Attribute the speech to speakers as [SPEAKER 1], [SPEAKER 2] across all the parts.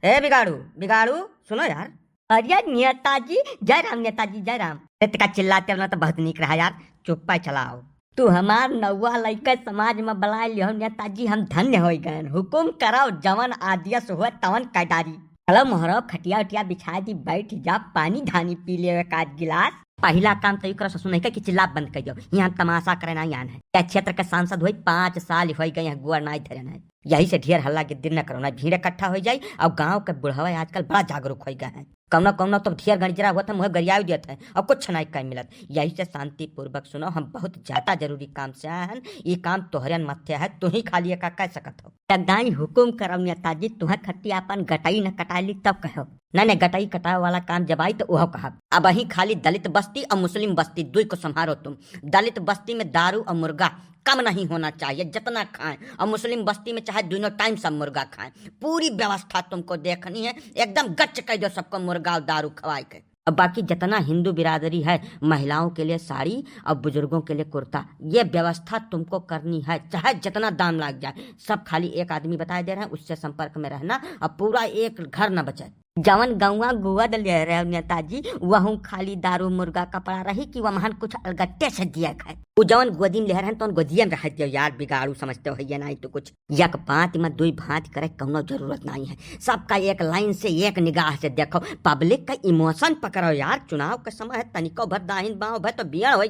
[SPEAKER 1] ए बिगाड़ू बिगाड़ू, सुनो यार। अरे नेताजी जय राम, नेताजी जय राम। का चिल्लाते ना तो बहुत निक रहा यार, चुप पाए चलाओ। तू हमार नौवा लइका समाज में बुला लियो नेताजी, हम धन्य हो गए। हुकुम कराओ, जवन आदेश हुआ तवन कैडारी। चलो मोहरब, खटिया उटिया बिछा दी, बैठ जा, पानी धानी पी ले एक आध गिलास। पहला काम तो करो ससुर नहीं कि चिल्ला बंद कर दो, यहाँ तमाशा करे ना यान है। क्या क्षेत्र के सांसद हुई 5 साल हो गए यहाँ गुआ ना धरन है। यही से ढेर हल्ला गिद्दी न करो ना, भीड़ इकट्ठा हो जाये। और गाँव के बुढ़वा आजकल बड़ा जागरूक हो गए हैं। कौनो कौनो तो ढेर गणजरा हुआ था, मुझे गरिया दिया था और कुछ नहीं कहीं मिलत। यही से शांति पूर्वक सुनो, हम बहुत ज्यादा जरूरी काम से आए हैं। ये काम तोहरन मत्थे है, तू ही खाली का कह सकत हो। दाई हुकुम करो नेताजी, तुम्हें खट्टी अपन गटाई न कटाली तब कहो। नहीं गटाई कटाए वाला काम जब आई तो वह कहा। अब वही खाली दलित बस्ती और मुस्लिम बस्ती दुई को संभारो तुम। दलित बस्ती में दारू और मुर्गा कम नहीं होना चाहिए, जितना खाएं। और मुस्लिम बस्ती में चाहे दोनों टाइम सब मुर्गा खाएं। पूरी व्यवस्था तुमको देखनी है, एकदम गच्च कह दो सबको मुर्गा और दारू खवाए के। अब बाकी जितना हिंदू बिरादरी है, महिलाओं के लिए साड़ी और बुजुर्गों के लिए कुर्ता, ये व्यवस्था तुमको करनी है, चाहे जितना दाम लग जाए। सब खाली एक आदमी बताए दे रहे हैं, उससे संपर्क में रहना और पूरा एक घर न बचे। जवन गौवा गुआ ले रहे नेताजी, वह खाली दारू मुर्गा कपड़ा रही कि वह कुछ अलगट्टे से दिया खाए। वो जवन गोदीन ले रहे हैं तो गोदिया में रह दियो यार, बिगाड़ू समझते हो ये नहीं तो कुछ। एक बात में दुई भांत करे कौनो जरूरत नहीं है। सबका एक लाइन से एक निगाह से देखो, पब्लिक का इमोशन पकड़ो यार। चुनाव का समय है, तनिको भर दाहिन बाँव भर तो बियण हो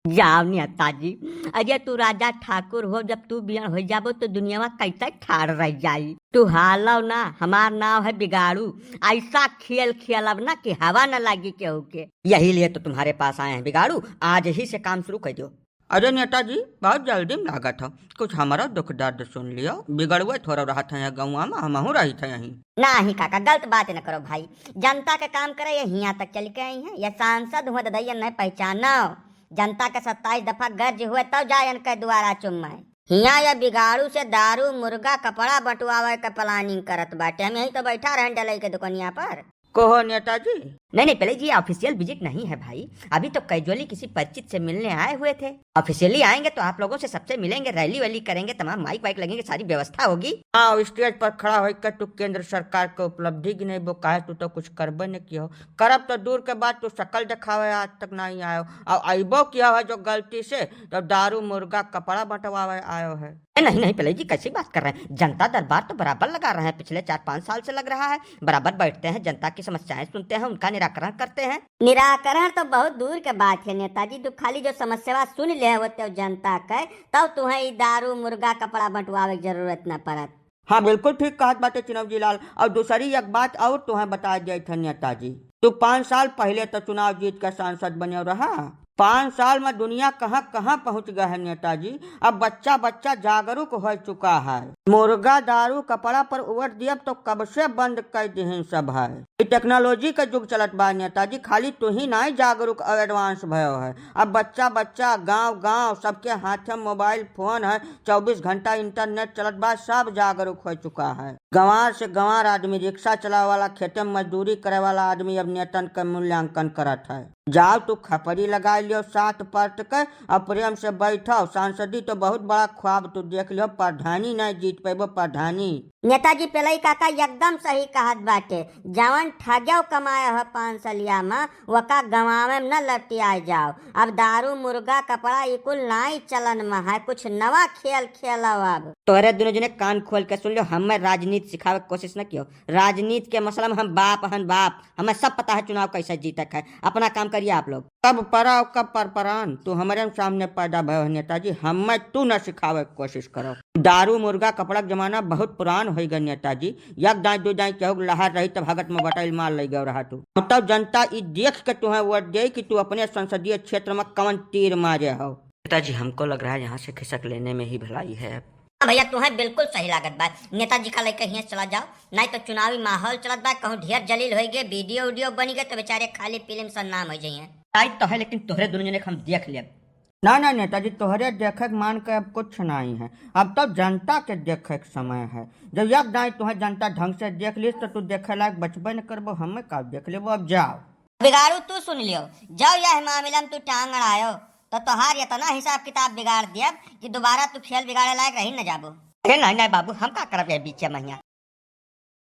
[SPEAKER 1] जाओ नेताजी। अरे तू राजा ठाकुर हो, जब तू बियण हो जाबो तो दुनिया में कैसे ठाड़ रह जाई। तू हालो ना, हमार नाम है बिगाड़ू। ऐसा खेल खेलब ना कि हवा न लगी केहू के। यही लिए तो तुम्हारे पास आए हैं बिगाड़ू, आज ही से काम शुरू कर दो।
[SPEAKER 2] अरे नेताजी बहुत जल्दी में लागत हो, कुछ हमारा दुख दर्द सुन लियो। बिगड़ुए थोड़ा रहा था गाँव में, हम रही थे यहीं।
[SPEAKER 1] नहीं काका, गलत बात न करो भाई। जनता का काम करे, यहाँ तक चल के आई है। ये सांसद हुए ददैया नहीं पहचानो। जनता के 27 दफा गर्ज हुए तब तो जायन के द्वारा चुम्मा हिया या बिगाड़ू से दारू मुर्गा कपड़ा बंटवावे के प्लानिंग करत बाटे। हम यही तो बैठा रहे डलई के दुकानिया पर।
[SPEAKER 2] कहो नेताजी।
[SPEAKER 1] नहीं पहले जी ऑफिशियल विजिट नहीं है भाई, अभी तो कैजुअली किसी परिचित से मिलने आए हुए थे। ऑफिशियली आएंगे तो आप लोगों से सबसे मिलेंगे, रैली वैली करेंगे, तमाम माइक वाइक लगेंगे, सारी व्यवस्था होगी।
[SPEAKER 2] हाँ, स्टेज पर खड़ा होकर तू केंद्र सरकार के उपलब्धि की नहीं बोका, तू तो कुछ करबे नहीं किया हो। करब तो दूर के बाद तू शकल दिखावे आज तक नहीं आयो, और अबो किया है जो गलती से तो दारू मुर्गा कपड़ा बंटवावे आयो है।
[SPEAKER 1] नहीं पहले जी कैसी बात कर रहे हैं। जनता दरबार तो बराबर लगा रहे हैं, पिछले 4-5 साल से लग रहा है। बराबर बैठते हैं, जनता की समस्याएं सुनते हैं, उनका निराकरण करते हैं। निराकरण तो बहुत दूर के बात है नेताजी, तू खाली जो समस्या सुन ले होते जनता के, तब तुम्हें दारू मुर्गा कपड़ा बंटवावे की जरूरत न पड़त।
[SPEAKER 2] हाँ बिल्कुल ठीक कहा बात चिनौजी लाल। और दूसरी एक बात और तुम्हें बता दिया था नेताजी, तू 5 साल पहले तो चुनाव जीत कर सांसद बने रहा। 5 साल में दुनिया कहाँ कहाँ पहुँच गया है नेताजी। अब बच्चा बच्चा जागरूक हो चुका है। मुर्गा दारू कपड़ा पर वोट दिया तो कब से बंद कर दी सब है। टेक्नोलॉजी का युग चलत बा नेताजी, खाली तू ही नहीं जागरूक और एडवांस भयो है। अब बच्चा बच्चा गांव गांव सबके हाथ में मोबाइल फोन है, 24 घंटा इंटरनेट चलत बा, सब जागरूक हो चुका है। गंवार से गंवार आदमी, रिक्शा चलावे वाला, खेते में मजदूरी करे वाला आदमी अब नेतन का मूल्यांकन करत है। जाओ तू खपरी लगा लियो 7 पर्ट के और प्रेम से बैठो। सांसदी तो बहुत बड़ा ख्वाब तू देख लियो, प्रधानी नहीं जीत पेबो प्रधानी।
[SPEAKER 1] नेताजी पहले काका एकदम सही कहत बाटे। जवन ठगो कमाए है 5 सालिया में, वका गंवावे में न लटिया जाओ। अब दारू मुर्गा कपड़ा इकुल नहीं चलन में है, कुछ नवा खेल खेलो। अब तोरे दोनों जने कान खोल के सुन लो, हमें राजनीति सिखावे की कोशिश न कियो। राजनीति के मसला में हम बाप हन बाप, हमें सब पता है चुनाव कैसे जीतक है। अपना काम करिए आप लोग।
[SPEAKER 2] कब पराव कब परपरान, तू हमारे सामने पैदा भयो नेताजी, हमें तू न सिखावे की कोशिश करो। दारू मुर्गा कपड़ा का जमाना बहुत पुरान हो गया नेताजी। एक दाई दो दाई केहू लहार रही तब भगत में बटाइल मार ले गयो रहा तू। तब जनता ई देख के तुम्हें वोट दे कि तू अपने संसदीय क्षेत्र में कौन तीर मारे हो।
[SPEAKER 1] नेताजी हमको लग रहा है यहाँ से खिसक लेने में ही भलाई है। भैया तुम्हें बिल्कुल सही लागत बा। नेताजी का लेकर यहाँ चला जाओ, नहीं तो चुनावी माहौल चलत बा, कहूँ ढेर जलील हो गए, वीडियो बनी गए तो बेचारे खाली फिल्म सन नाम हो जाइए। तो है लेकिन तोहरे दोनों जने हम देख लिया।
[SPEAKER 2] ना नेताजी, तोहरे देखे मान के अब कुछ नहीं है। अब तो जनता के देखे के समय है। जब एक दाई तुम्हें जनता ढंग से देख ली तो तू देखे लायक बचबे न करबो, हमें का देख लेबो। अब जाओ
[SPEAKER 1] बिगाड़ू, तू सुन लियो, जाओ यह मामला में तू टांग अड़ायो तो तोहार इतना हिसाब किताब बिगाड़ दिया कि दोबारा तू खेल बिगाड़े लायक रही न जाबो। नहीं बाबू, हम का करब बीच में।